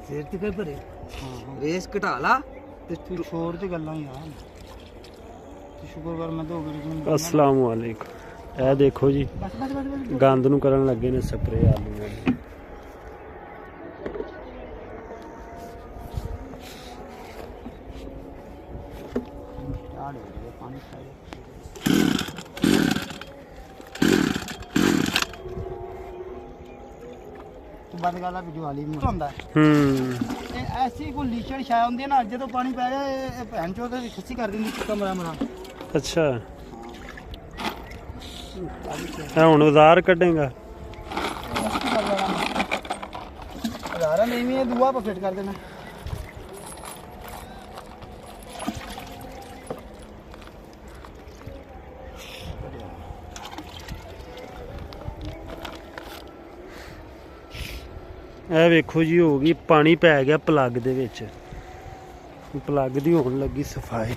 ਸਿਰ ਤੇ ਕੋਈ ਭਰੇ ਰੇਸ ਘਟਾ ਲਾ ਤੇ ਤੂੰ ਛੋੜ ਤੇ ਗੱਲਾਂ ਹੀ ਆ ਤੇ ਸ਼ੁਕਰ ਕਰ ਮੈਂ 2 ਵੀਡੀਓ अस्सलाम वालेकुम। ਇਹ ਦੇਖੋ ਜੀ ਗੰਦ ਨੂੰ ਕਰਨ ਲੱਗੇ ਨੇ ਸਪਰੇ ਆਲੂਆਂ ਦੀ। ਸਟਾਰਟ ਹੋ ਗਿਆ ਪਾਣੀ ਸਾਰੇ ਤੂੰ ਬੰਦ ਕਰ ਲਾ ਵੀਡੀਓ ਵਾਲੀ ਨੂੰ ਹੁੰਦਾ ਇਹ ਐਸੀ ਕੋਈ ਲੀਚੜ ਛਾਇਆ ਹੁੰਦੀ ਹੈ ਨਾ ਜਦੋਂ ਪਾਣੀ ਪੈ ਗਿਆ ਇਹ ਭੈਣ ਚੋਦ ਦੀ ਖੱਸੀ ਕਰ ਦਿੰਦੀ ਕਮਰਾ ਮਰਾ। ਅੱਛਾ ਇਹ ਹੁਣ ਉਜ਼ਾਰ ਕੱਢੇਗਾ ਹਜ਼ਾਰਾਂ ਨਹੀਂ ਵੀ ਇਹ ਦੂਆ ਪਰ ਫਿੱਟ ਕਰ ਦੇਣਾ। ਇਹ ਵੇਖੋ ਜੀ ਹੋ ਗਈ ਪਾਣੀ ਪੈ ਗਿਆ ਪਲੱਗ ਦੇ ਵਿੱਚ। ਪਲੱਗ ਦੀ ਹੋਣ ਲੱਗੀ ਸਫਾਈ।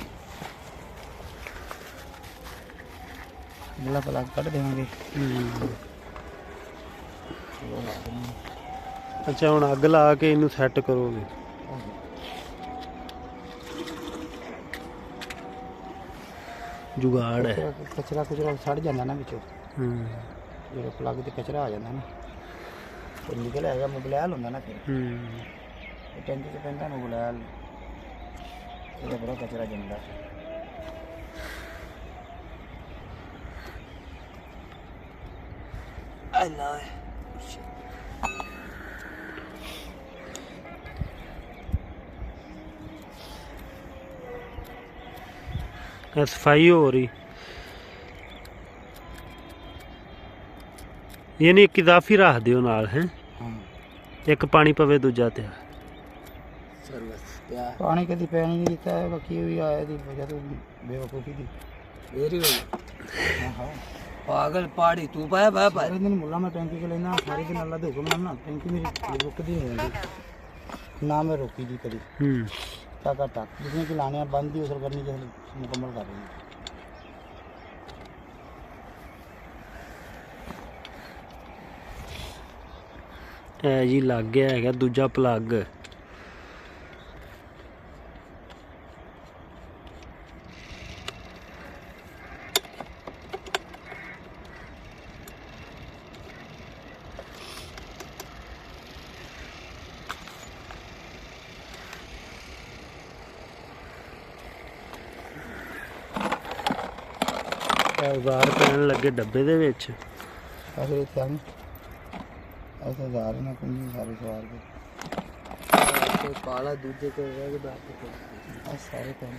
ਜਿਹੜਾ ਪਲੱਗ ਕੱਢ ਦੇਵਾਂਗੇ। ਅੱਛਾ ਹੁਣ ਅੱਗ ਲਾ ਕੇ ਇਹਨੂੰ ਸੈੱਟ ਕਰੋਗੇ। ਜੁਗਾੜ ਹੈ। ਕਚਰਾ ਸੜ ਜਾਂਦਾ ਨਾ ਵਿੱਚੋਂ ਜਦੋਂ ਪਲੱਗ ਤੇ ਕਚਰਾ ਆ ਜਾਂਦਾ ਨਾ ਉਹ ਨਿਕਲ ਆਏਗਾ ਮੋਬਲੈਲ ਹੁੰਦਾ ਨਾ ਫਿਰ ਇਹ ਟੈਂਕੀ 'ਚ ਪੈਂਦਾ ਮੋਬਲੈਲ ਇਹਦਾ ਬੜਾ ਕਚਰਾ ਜੰਮਦਾ। ਅੱਲਾ सफाई हो रही यानी एक इजाफी रख दियो नाल है एक पानी पवे दूजा त्यार पानी कभी पैनी नहीं दिता है बाकी भी आया थी वजह तो बेवकूफ़ी थी वेरी पागल पहाड़ी तू पाया पाया पाया सारे दिन मुला मैं टैंकी के लेना सारे दिन अल्लाह दे हुक्म ना टैंकी मेरी रुकती नहीं होती ना मैं रोकी थी कभी तक जिसने कि लाने बंद ही उसल करनी चाहिए मुकम्मल कर रही है जी लग गया है दूजा प्लग। औजार पैन लगे डब्बे दे विच ऐसे ऐसे जा रहे ना कुछ सारे सवार के काला दूजे को सारे पैन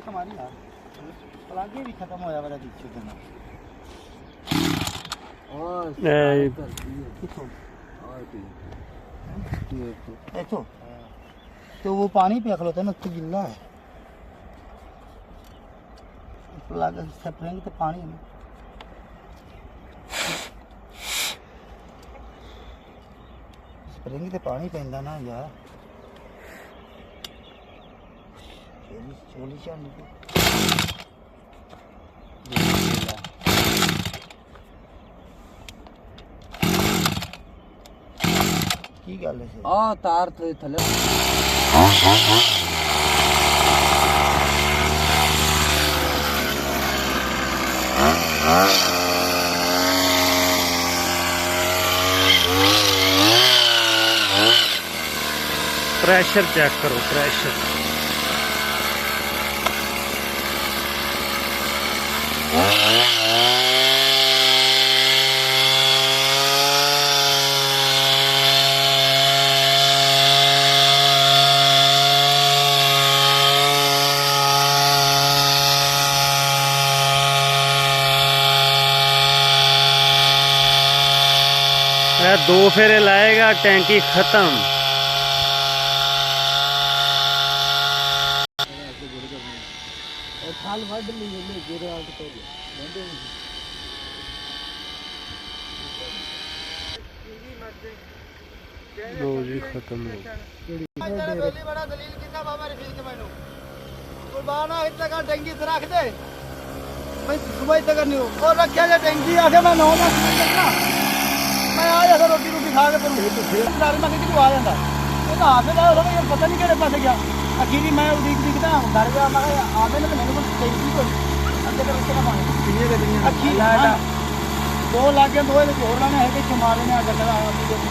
हमारी यार पलागे भी खत्म होया वाला दीचे देना देखो तो वो पानी पे खलोता है ना तो गिल्ला है पलाग सप्रेंगे तो पानी है स्प्रिंग तो पानी पैंदा ना यार चोली चाल की गल है आ तार थे थले प्रेशर चेक करो प्रेशर ਇਹ 2 ਫੇਰੇ ਲਾਏਗਾ ਟੈਂਕੀ ਖਤਮ। ਖਾਲ ਵੱਢ ਲਈ ਉਹਨੇ ਜਿਹੜੇ ਆਟ ਤੋਂ ਬੰਦੇ ਲੋ ਜੀ ਖਤਮ ਹੋ ਪਹਿਲੀ ਬੜਾ ਦਲੀਲ ਕੀਤਾ ਬਾਬਾ ਰਫੀਕ ਮੈਨੂੰ ਕੁਰਬਾਨਾ ਇੱਥੇ ਕਾ ਟੈਂਕੀ ਤੇ ਰੱਖ ਦੇ ਮੈਂ ਸੁਬਾਹ ਤੱਕ ਨਹੀਂ ਉਹ ਰੱਖਿਆ ਜੇ ਟੈਂਕੀ ਆ ਕੇ ਮੈਂ 9 ਵਜੇ ਚੱਲਣਾ ਮੈਂ ਆ ਜਾ ਰੋਟੀ ਰੋਟੀ ਖਾ ਕੇ ਫਿਰ ਡਰ ਮੈਂ ਕਿਤੇ ਆ ਜਾਂਦਾ ਇਹ ਤਾਂ ਆਵੇ ਦਾ ਉਹਦਾ ਯਾਰ ਪਤਾ ਨਹੀਂ ਕਿਹੜੇ ਪਾਸੇ ਗਿਆ ਅਖੀਰੀ ਮੈਂ ਉਡੀਕ ਤਾਂ ਡਰ ਗਿਆ ਮੈਂ ਆਵੇ ਨਾ ਮੈਨੂੰ ਕੋਈ ਟੈਂਕੀ ਕੋਈ ਅੱਗੇ ਤੇ ਰਸਤੇ ਨਾ ਪਾਣੀ ਕਿੰਨੇ ਗੱਡੀਆਂ ਅਖੀਰੀ ਲਾਟਾ 2 ਲੱਗ ਗਏ 2 ਇਹਦੇ ਹੋਰ ਲਾਣੇ ਹੈ ਕਿ ਮਾਰੇ ਨੇ ਆ ਗੱਡਾ ਆ